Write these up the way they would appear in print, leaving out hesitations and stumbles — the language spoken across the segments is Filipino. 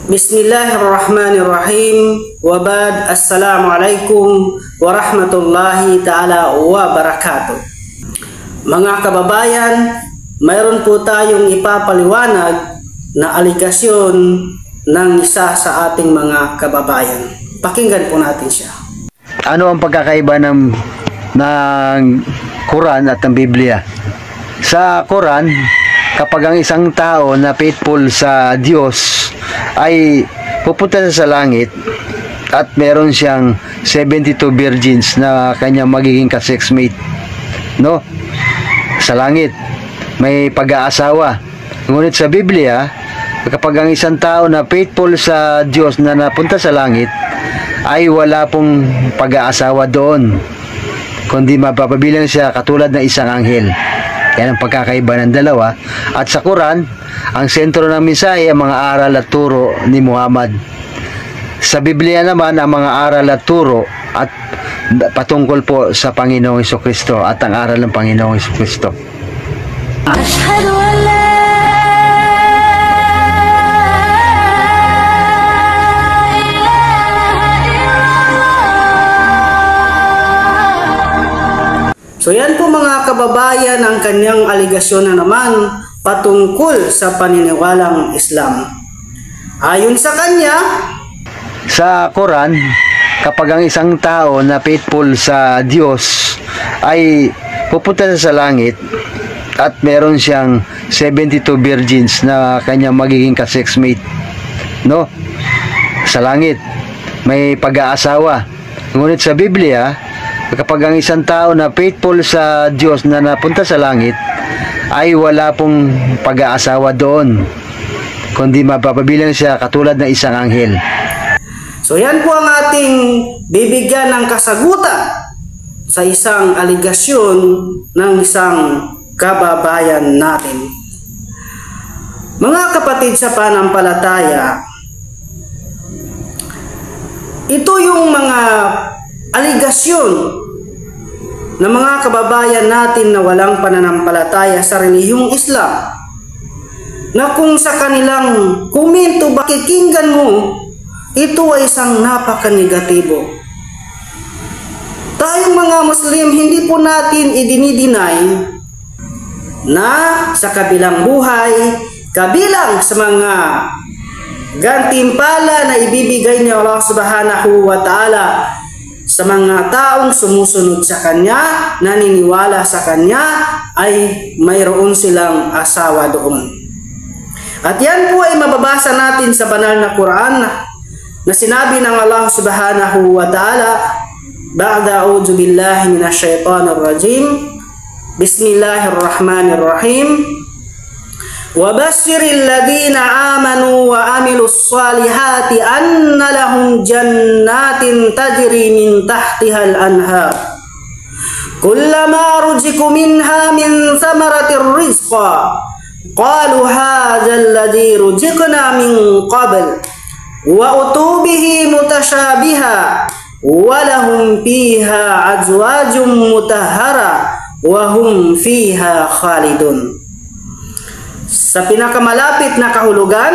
Bismillahirrahmanirrahim. Wabad. Assalamualaikum warahmatullahi ta'ala wabarakatuh. Mga kababayan, mayroon po tayong ipapaliwanag na aligasyon ng isa sa ating mga kababayan. Pakinggan po natin siya. Ano ang pagkakaiba ng Quran at ng Biblia? Sa Quran, kapag ang isang tao na faithful sa Diyos ay pupunta sa langit at meron siyang 72 virgins na kanyang magiging ka-sexmate, no? Sa langit may pag-aasawa. Ngunit sa Biblia, kapag ang isang tao na faithful sa Diyos na napunta sa langit ay wala pong pag-aasawa doon, kundi mapapabilang siya katulad ng isang anghel. Yan ang pagkakaiba ng dalawa. At sa Quran, ang sentro ng mensahe ang mga aral at turo ni Muhammad. Sa Biblia naman, ang mga aral at turo at patungkol po sa Panginoong Hesukristo at ang aral ng Panginoong Hesukristo. So yan po mga kababayan ang kanyang aligasyon na naman patungkol sa paniniwalang Islam. Ayon sa kanya, sa Quran, kapag ang isang tao na faithful sa Diyos ay pupunta sa langit at meron siyang 72 virgins na kanyang magiging ka-sexmate, no? Sa langit may pag-aasawa. Ngunit sa Biblia, kapag ang isang tao na faithful sa Diyos na napunta sa langit ay wala pong pag-aasawa doon, kundi mapapabilang siya katulad ng isang anghel. So yan po ang ating bibigyan ng kasagutan sa isang aligasyon ng isang kababayan natin. Mga kapatid sa pananampalataya, ito yung mga aligasyon ng mga kababayan natin na walang pananampalataya sa relihiyong Islam, na kung sa kanilang komento pakikinggan mo, ito ay isang napaka-negatibo. Tayong mga Muslim, hindi po natin idinidinay na sa kabilang buhay, kabilang sa mga gantimpala na ibibigay ni Allah Subhanahu wa Ta'ala sa mga taong sumusunod sa Kanya, naniniwala sa Kanya, ay mayroon silang asawa doon. At yan po ay mababasa natin sa banal na Quran na sinabi ng Allah Subhanahu wa Ta'ala, ba'da a'udzu billahi minash shaitanir rajim, bismillahirrahmanirrahim, وَبَشِّرِ الَّذِينَ آمَنُوا وَعَمِلُوا الصَّالِحَاتِ أَنَّ لَهُمْ جَنَّاتٍ تَجْرِي مِنْ تَحْتِهَا الْأَنْهَارُ كُلَّمَا رُزِقُوا مِنْهَا مِنْ ثَمَرَةٍ رِزْقًا قَالُوا هَذَا الَّذِي رُزِقْنَا مِنْ قَبْلُ وَأُتُوا بِهِ مُتَشَابِهًا وَلَهُمْ فِيهَا أَزْوَاجٌ مُطَهَّرَةٌ وَهُمْ فِيهَا خَالِدُونَ. Sa pinakamalapit na kahulugan,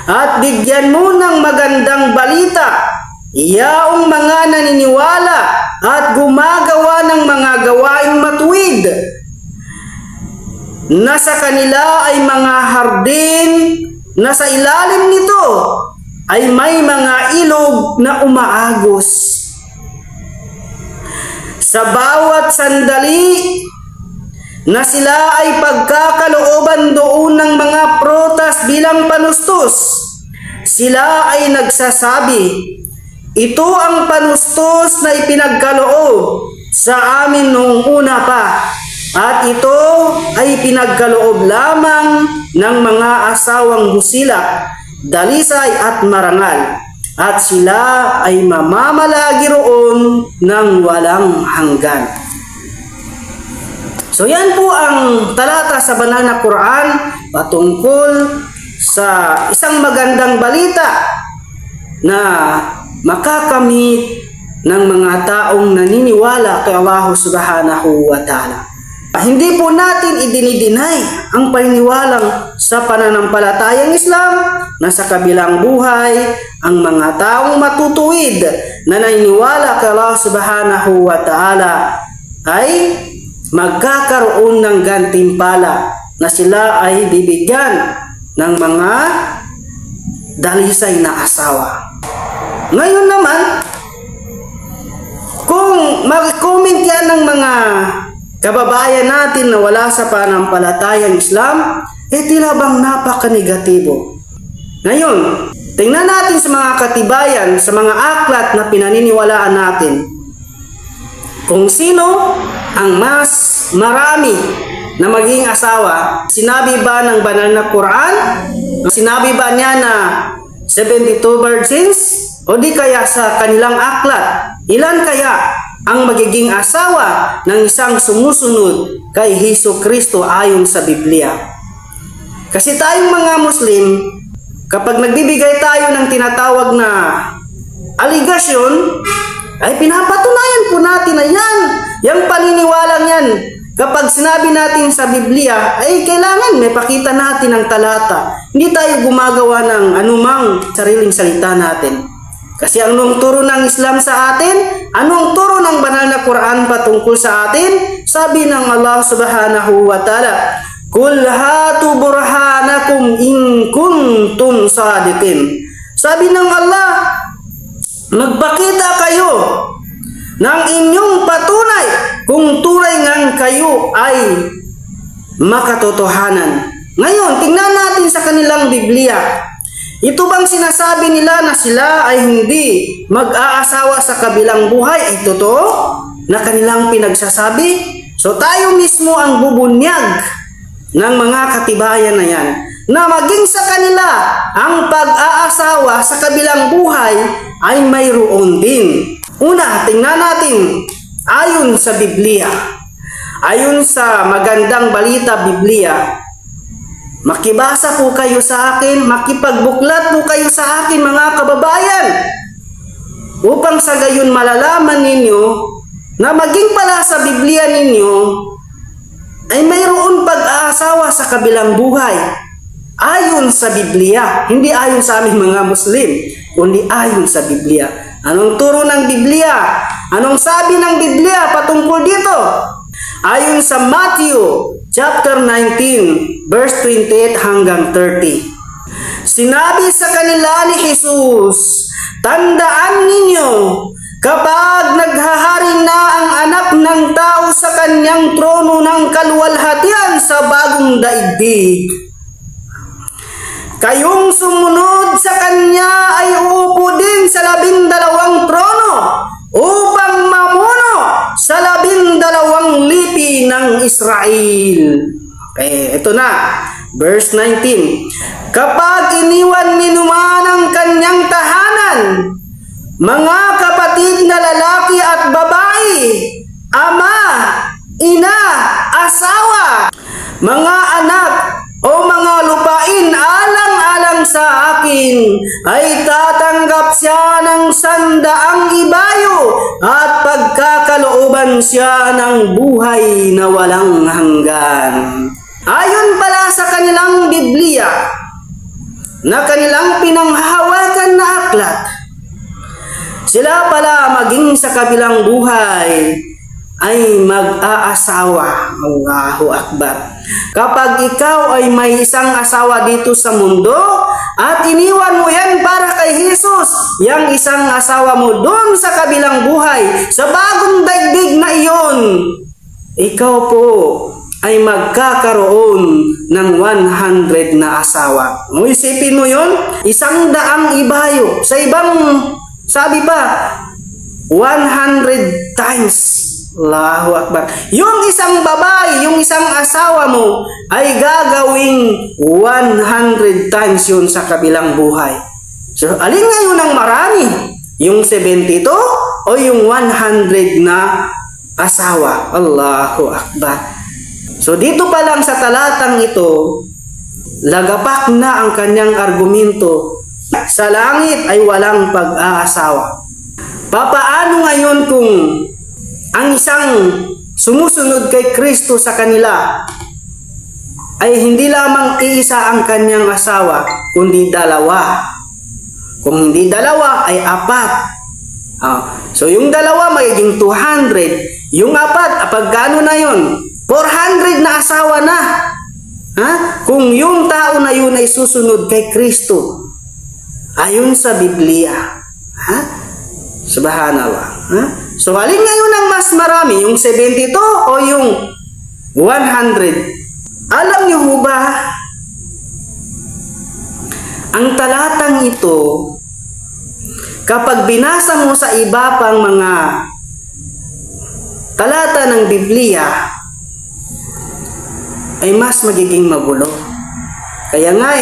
at bigyan mo ng magandang balita yaong mga naniniwala at gumagawa ng mga gawaing matuwid, na sa kanila ay mga hardin na sa ilalim nito ay may mga ilog na umaagos. Sa bawat sandali na sila ay pagkakalooban doon ng mga prutas bilang panustos, sila ay nagsasabi, ito ang panustos na ipinagkaloob sa amin noong una pa, at ito ay pinagkaloob lamang ng mga asawang busilak, dalisay at marangal, at sila ay mamamalagi roon ng walang hanggan. So yan po ang talata sa banal na Quran patungkol sa isang magandang balita na makakamit ng mga taong naniniwala kay Allah Subhanahu wa Ta'ala. Hindi po natin idinidinay ang paniniwalang sa pananampalatayang Islam na sa kabilang buhay, ang mga taong matutuwid na naniniwala kay Allah Subhanahu wa Ta'ala ay magkakaroon ng gantimpala na sila ay bibigyan ng mga dalisay na asawa. Ngayon naman, kung mag-comment yan ng mga kababayan natin na wala sa pananampalatayang Islam, tila bang napaka-negatibo. Ngayon, tingnan natin sa mga katibayan, sa mga aklat na pinaniniwalaan natin, kung sino ang mas marami na maging asawa. Sinabi ba ng banal na Quran? Sinabi ba niya na 72 virgins? O di kaya sa kanilang aklat, ilan kaya ang magiging asawa ng isang sumusunod kay Hesus Kristo ayon sa Biblia? Kasi tayong mga Muslim, kapag nagbibigay tayo ng tinatawag na aligasyon, ay pinapatunayan po natin na yan. Yung paniniwalang yan, kapag sinabi natin sa Biblia, ay kailangan may pakita natin ang talata. Hindi tayo gumagawa ng anumang sariling salita natin. Kasi anong turo ng Islam sa atin? Anong turo ng banal na Quran patungkol sa atin? Sabi ng Allah Subhanahu wa Ta'ala, "Qul hatu burhanakum in kuntum sadiqin." Sabi ng Allah, magpakita kayo ng inyong patunay kung tunay ngang kayo ay makatotohanan. Ngayon, tingnan natin sa kanilang Biblia. Ito bang sinasabi nila na sila ay hindi mag-aasawa sa kabilang buhay ay totoo na kanilang pinagsasabi? So tayo mismo ang bubunyag ng mga katibayan na yan, na maging sa kanila ang pag-aasawa sa kabilang buhay ay mayroon din. Una, tingnan natin ayon sa Biblia. Ayon sa Magandang Balita Biblia, makibasa po kayo sa akin, makipagbuklat po kayo sa akin mga kababayan, upang sa gayon malalaman ninyo na maging pala sa Biblia ninyo ay mayroon pag-aasawa sa kabilang buhay. Ayon sa Biblia, hindi ayon sa aming mga Muslim, kundi ayon sa Biblia. Anong turo ng Biblia? Anong sabi ng Biblia patungkol dito? Ayon sa Matthew chapter 19, verse 28 hanggang 30. Sinabi sa kanila ni Jesus, "Tandaan ninyo, kapag naghahari na ang anak ng tao sa kanyang trono ng kaluwalhatian sa bagong daigdig, kayong sumunod sa kanya ay uupo din sa 12 trono upang mamuno sa 12 lipi ng Israel." Okay, ito na. Verse 19. "Kapag iniwan ni naman ang kanyang tahanan, mga kapatid na lalaki at babae, ama, ina, asawa, mga anak, o mga lupain alang-alang sa akin, ay tatanggap siya ng 100 ibayo at pagkakalooban siya ng buhay na walang hanggan." Ayon pala sa kanilang Biblia na kanilang pinanghahawakan na aklat, sila pala maging sa kabilang buhay ay mag-aasawa. Allahu Akbar. Kapag ikaw ay may isang asawa dito sa mundo at iniwan mo yan para kay Jesus, yang isang asawa mo doon sa kabilang buhay, sa bagong daigdig na iyon, ikaw po ay magkakaroon ng 100 na asawa. Isipin mo yun? 100 ibayo. Sa ibang, sabi pa, 100 times. Allahu Akbar. Yung isang babae, yung isang asawa mo ay gagawing 100 times yun sa kabilang buhay. So, alin ngayon ang marami? Yung 72 o yung 100 na asawa? Allahu Akbar. So, dito pa lang sa talatang ito, lagapak na ang kanyang argumento. Sa langit ay walang pag-aasawa. Papaano ngayon kung ang isang sumusunod kay Kristo sa kanila ay hindi lamang iisa ang kanyang asawa, kundi dalawa. Kung hindi dalawa, ay apat. So yung dalawa magiging 200. Yung apat, pagkano na yun? 400 na asawa na. Kung yung tao na yun ay susunod kay Kristo, ayon sa Biblia. Subhanallah. So alin ngayon ang mas marami? Yung 72 o yung 100? Alam niyo ho ba, ang talatang ito, kapag binasa mo sa iba pang mga talata ng Biblia, ay mas magiging magulo. Kaya nga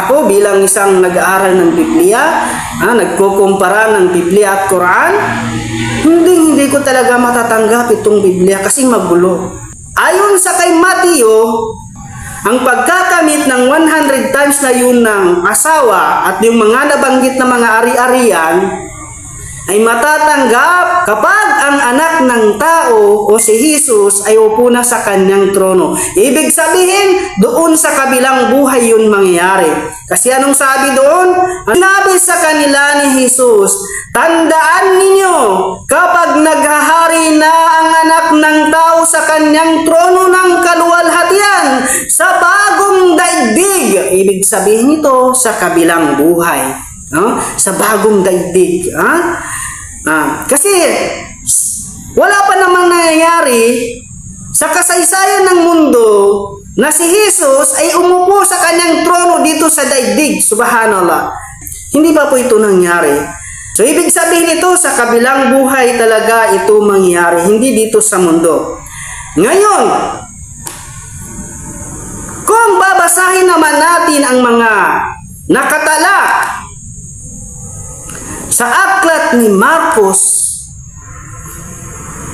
ako bilang isang nag-aaral ng Biblia, nagkukumpara ng Biblia at Quran, hindi ko talaga matatanggap itong Biblia kasi magulo. Ayon sa kay Mateo, ang pagkakamit ng 100 times na yun ng asawa at yung mga nabanggit na mga ari-arian ay matatanggap kapag ang anak ng tao o si Jesus ay upo na sa kanyang trono. Ibig sabihin, doon sa kabilang buhay yun mangyayari. Kasi anong sabi doon? Sinabi sa kanila ni Jesus, tandaan ninyo, kapag naghahari na ang anak ng tao sa kanyang trono ng kaluwalhatian sa bagong daigdig. Ibig sabihin nito sa kabilang buhay. Sa bagong daigdig. Kasi wala pa naman nangyayari sa kasaysayan ng mundo na si Jesus ay umupo sa kanyang trono dito sa daigdig. Subhanallah. Hindi pa po ito nangyari. So ibig sabihin ito sa kabilang buhay talaga ito mangyayari, hindi dito sa mundo. Ngayon, kung babasahin naman natin ang mga nakatala sa aklat ni Marcos,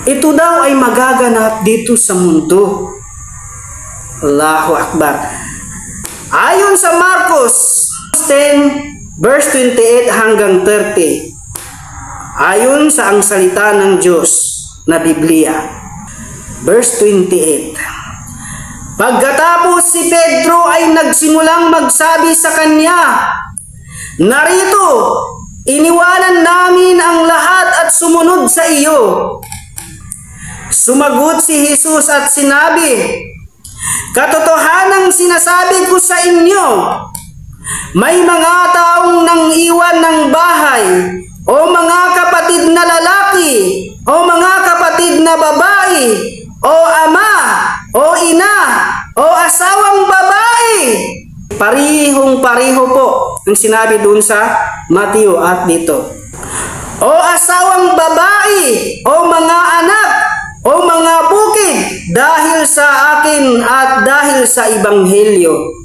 ito daw ay magaganap dito sa mundo. Allahu Akbar. Ayon sa Marcos 10 verse 28 hanggang 30, ayon sa ang salita ng Diyos na Biblia, verse 28. Pagkatapos si Pedro ay nagsimulang magsabi sa kanya, narito, iniwanan namin ang lahat at sumunod sa iyo. Sumagot si Jesus at sinabi, katotohanang sinasabi ko sa inyo, may mga taong nang-iwan ng bahay, o mga kapatid na lalaki, o mga kapatid na babae, o ama, o ina, o asawang babae. Parihong-pariho po ang sinabi doon sa Mateo at dito. O asawang babae, o mga anak, o mga bukid, dahil sa akin at dahil sa Ebanghelyo.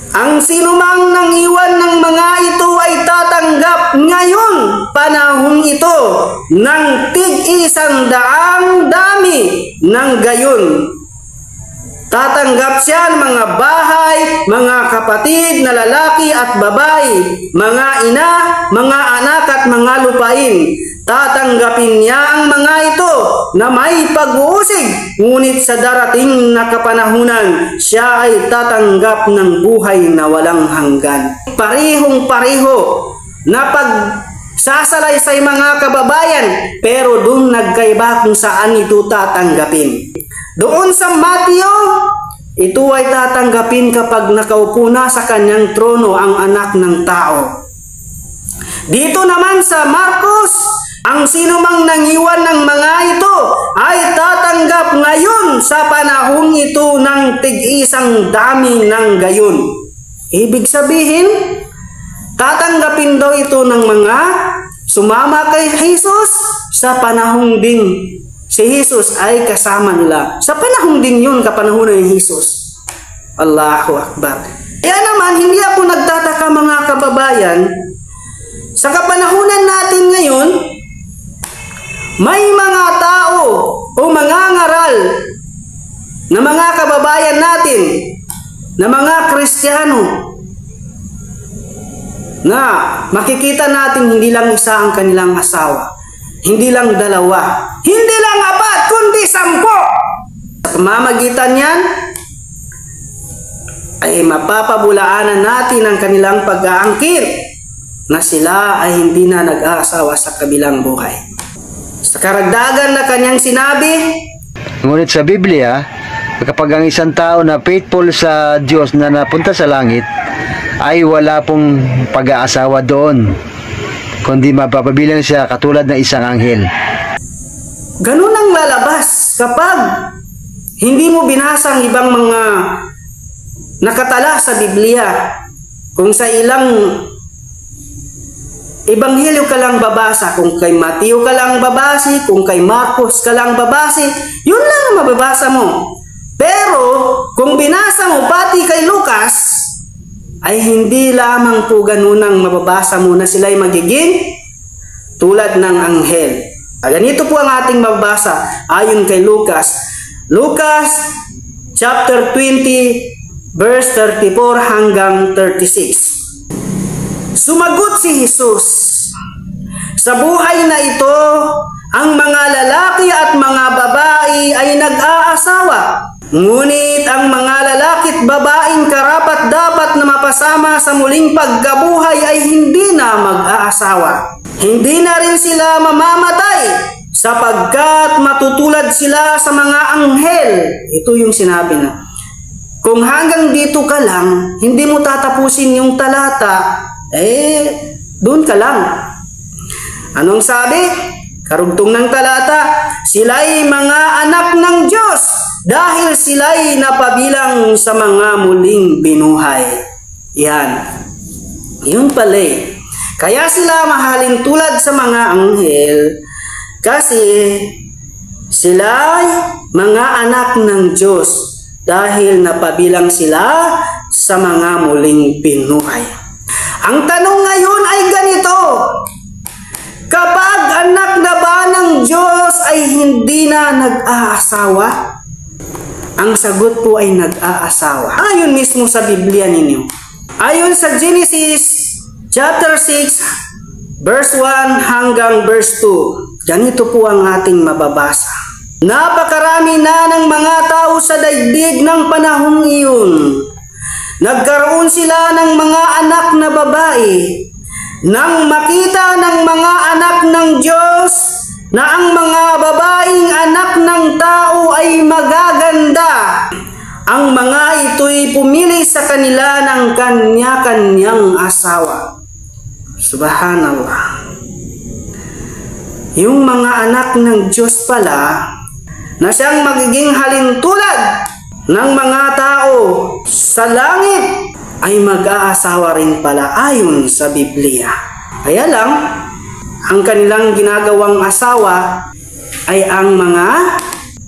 Ang sinumang nang-iwan ng mga ito ay tatanggap ngayon, panahong ito, ng tig-100 dami ng gayon. Tatanggap siya ng mga bahay, mga kapatid na lalaki at babae, mga ina, mga anak at mga lupain. Tatanggapin niya ang mga ito na may pag-uusig, ngunit sa darating na kapanahunan, siya ay tatanggap ng buhay na walang hanggan. Parihong-pariho na pagsasalaysay mga kababayan, pero doon nagkaiba kung saan ito tatanggapin. Doon sa Mateo, ito ay tatanggapin kapag nakaupo na sa kanyang trono ang anak ng tao. Dito naman sa Marcos, ang sinumang nangiwan ng mga ito ay tatanggap ngayon sa panahong ito ng tig-100 ng gayon. Ibig sabihin, tatanggapin daw ito ng mga sumama kay Jesus sa panahong ding si Jesus ay kasama nila. Sa panahong din yun, kapanahunan ni Jesus. Allahu Akbar. Kaya naman, hindi ako nagtataka mga kababayan, sa kapanahunan natin ngayon, may mga tao o mga ngaral na mga kababayan natin, na mga Kristiyano, na makikita natin hindi lang isa ang kanilang asawa. Hindi lang 2, hindi lang 4, kundi 10. Sa pamamagitan niyan, ay mapapabulaanan natin ang kanilang pag-aangkin na sila ay hindi na nag-aasawa sa kabilang buhay. Sa karagdagan na kanyang sinabi, ngunit sa Biblia, kapag ang isang tao na faithful sa Diyos na napunta sa langit, ay wala pong pag-aasawa doon, kundi mapapabilang siya katulad ng isang anghel. ganun ang lalabas kapag hindi mo binasa ang ibang mga nakatala sa Biblia. Kung sa ilang ebanghelyo ka lang babasa, kung kay Mateo ka lang babasi, kung kay Marcos ka lang babasi, yun lang ang mababasa mo. Pero kung binasa mo pati kay Lucas, ay hindi lamang po ganun ang mababasa mo na sila'y magiging tulad ng anghel. Ganito po ang ating mababasa ayon kay Lucas. Lucas chapter 20 verse 34 hanggang 36. Sumagot si Jesus, sa buhay na ito, ang mga lalaki at mga babae ay nag-aasawa. Ngunit ang mga lalaki at babaeng karapat-dapat na mapasama sa muling pagkabuhay ay hindi na mag-aasawa. Hindi na rin sila mamamatay sapagkat matutulad sila sa mga anghel. Ito yung sinabi na. Kung hanggang dito ka lang, hindi mo tatapusin yung talata, doon ka lang. Anong sabi? Karugtong ng talata, sila'y mga anak ng Diyos dahil sila'y napabilang sa mga muling binuhay. Yan. Yun pala. Kaya sila mahalin tulad sa mga anghel kasi sila'y mga anak ng Diyos dahil napabilang sila sa mga muling binuhay. Ang tanong ngayon ay ganito, kapag anak na ba ng Diyos ay hindi na nag-aasawa? Ang sagot po ay nag-aasawa. Ayon mismo sa Biblia ninyo. Ayon sa Genesis chapter 6 verse 1 hanggang verse 2. Ganito po ang ating mababasa. Napakarami na ng mga tao sa daigdig ng panahong iyon. Nagkaroon sila ng mga anak na babae. Nang makita ng mga anak ng Diyos na ang mga babaeng anak ng tao ay magaganda, ang mga ito'y pumili sa kanila ng kanya-kanyang asawa. Subhanallah. Yung mga anak ng Diyos pala na siyang magiging halintulad ng mga tao sa langit ay mag-aasawa rin pala ayon sa Biblia. Kaya lang, ang kanilang ginagawang asawa ay ang mga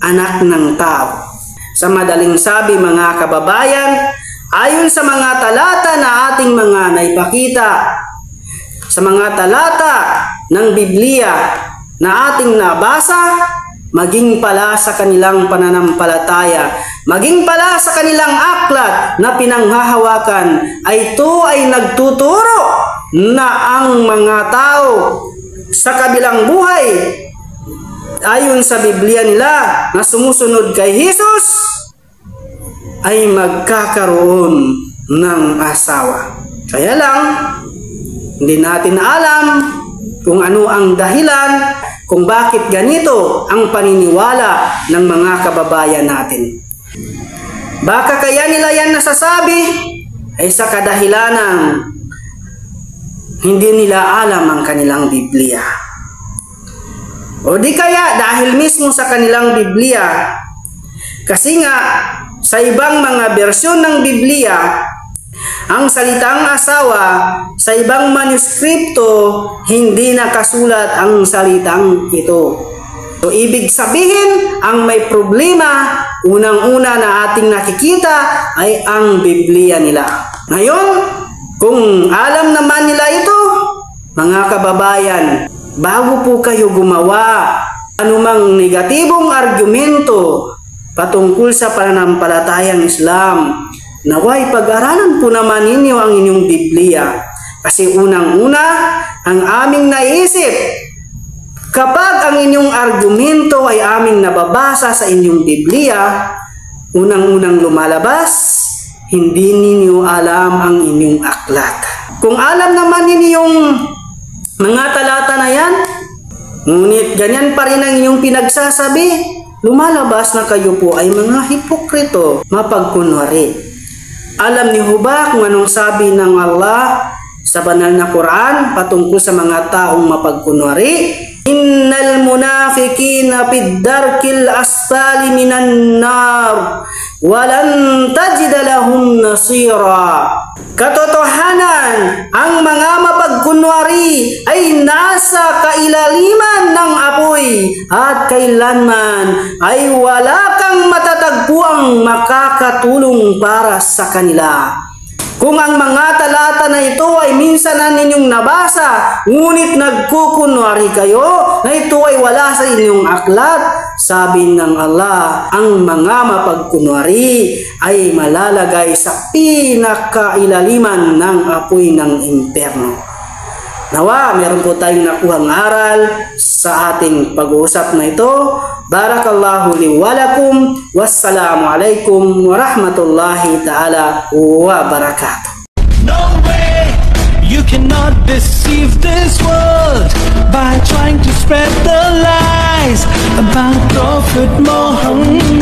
anak ng tao. Sa madaling sabi mga kababayan, ayon sa mga talata na ating mga naipakita, sa mga talata ng Biblia na ating nabasa, maging pala sa kanilang pananampalataya, maging pala sa kanilang aklat na pinanghahawakan, ay ito ay nagtuturo na ang mga tao sa kabilang buhay, ayon sa Biblia nila na sumusunod kay Jesus, ay magkakaroon ng asawa. Kaya lang, hindi natin alam kung ano ang dahilan kung bakit ganito ang paniniwala ng mga kababayan natin. Baka kaya nila yan nasasabi ay sa kadahilanang hindi nila alam ang kanilang Biblia. O di kaya dahil mismo sa kanilang Biblia, kasi nga sa ibang mga bersyon ng Biblia, ang salitang asawa sa ibang manuskripto hindi nakasulat ang salitang ito. So ibig sabihin, ang may problema unang-una na ating nakikita ay ang Biblia nila. Ngayon, kung alam naman nila ito, mga kababayan, bago po kayo gumawa anumang negatibong argumento patungkol sa pananampalatayang Islam, naway pag-aralan po naman ninyo ang inyong Biblia. Kasi unang-una, ang aming naisip Kapag ang inyong argumento ay aming nababasa sa inyong Biblia, unang-unang lumalabas, hindi ninyo alam ang inyong aklat. Kung alam naman ninyong mga talata na yan, ngunit ganyan pa rin ang inyong pinagsasabi, lumalabas na kayo po ay mga hipokrito, mapagkunwari. Alam niyo ba kung anong sabi ng Allah sa banal na Quran patungkol sa mga taong mapagkunwari? Innal munafiqina fid darkil asfali minan nar walan tajid lahum nasira. Katotohanan, ang mga mapagkunwari ay nasa kailaliman ng apoy at kailanman ay wala kang matatagpuang makakatulong para sa kanila. Kung ang mga talata na ito ay minsan na ninyong nabasa, ngunit nagkukunwari kayo na ito ay wala sa inyong aklat, sabi ng Allah, ang mga mapagkunwari ay malalagay sa pinakailaliman ng apoy ng impyerno. Nawa, meron po tayong nakuhang aral sa ating pag-uusap na ito. Barakallahu li wa lakum. Wassalamu alaikum warahmatullahi ta'ala wa barakatuh. No way, you cannot deceive this world by trying to spread the lies about Prophet Muhammad.